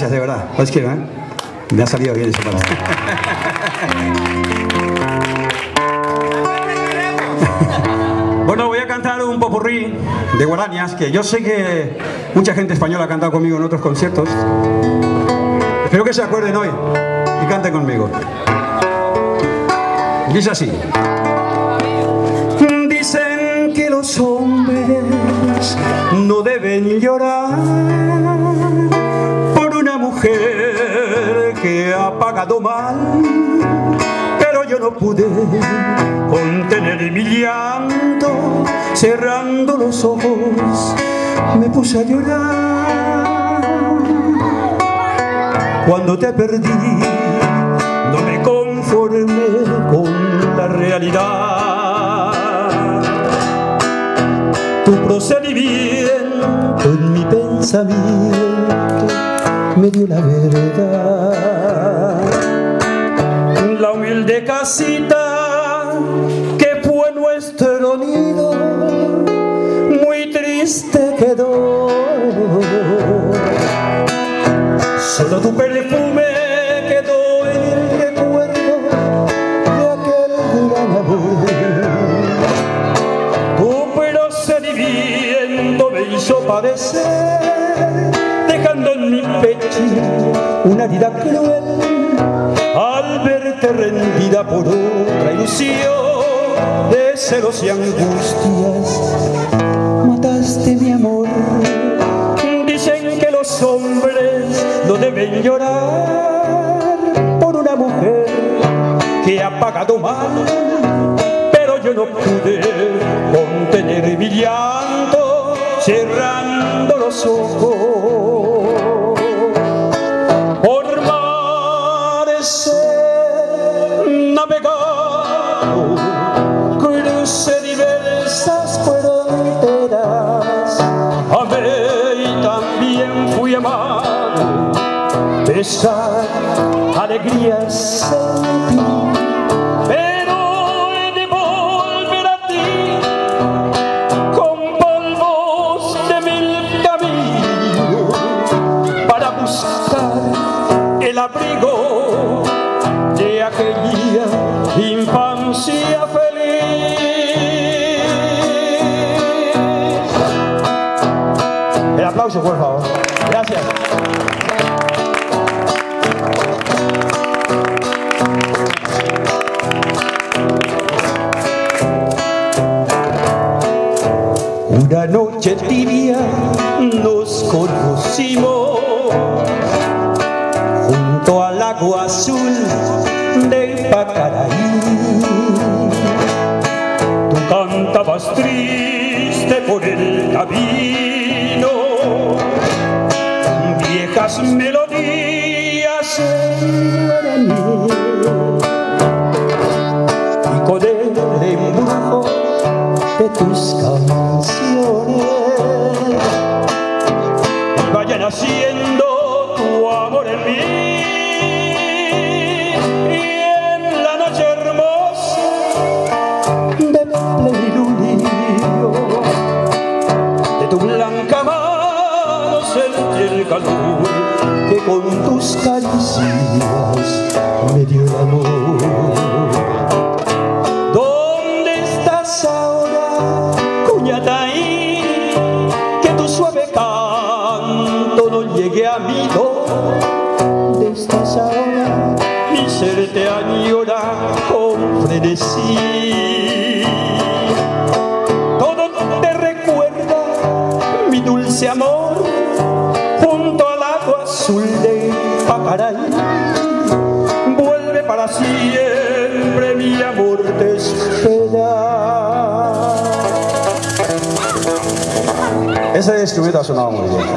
Gracias, de verdad. Los quiero, ¿eh? Me ha salido bien eso para mí. Bueno, voy a cantar un popurrí de guarañas, que yo sé que mucha gente española ha cantado conmigo en otros conciertos. Espero que se acuerden hoy y canten conmigo. Dice así. Dicen que los hombres no deben llorar por una mujer que ha pagado mal, pero yo no pude contener mi llanto. Cerrando los ojos me puse a llorar. Cuando te perdí no me conformé con la realidad. Tu procedimiento en mi pensamiento me dio la verdad. La humilde casita que fue nuestro nido muy triste quedó. Solo tu perfume quedó en el recuerdo de aquel gran amor. Tu procedimiento me hizo padecer, dejando en mi pecho una herida cruel. Al verte rendida por otra ilusión de celos y angustias, mataste mi amor. Dicen que los hombres no deben llorar por una mujer que ha pagado mal, pero yo no pude contener mi llanto, cerrando los ojos. Por mares he navegado, crucé diversas fronteras, amé y también fui amado, pesar, alegrías sentí, pero he de volver a ti con polvos de mil caminos para buscar el abrigo de aquella infancia feliz. El aplauso, por favor. Gracias. Una noche tibia nos conocimos junto al agua azul de Pacaraí. Tú cantabas triste por el camino viejas melodías en guaraní, y con el embrujo de tus canciones vayan haciendo tu amor en mí. Y en la noche hermosa de plenilunio de tu blanca mano sentí el calor que con tus caricias me dio el amor. ¿Dónde estás ahora, Cuñataí? Que tu suave canto no llegue a mí. ¿Dónde estás ahora? Mi ser te añora con frenesí. Todo te recuerda mi dulce amor junto al agua azul de Pacaraí. Vuelve para siempre, mi amor te espera. Ese instrumento ha sonado muy bien.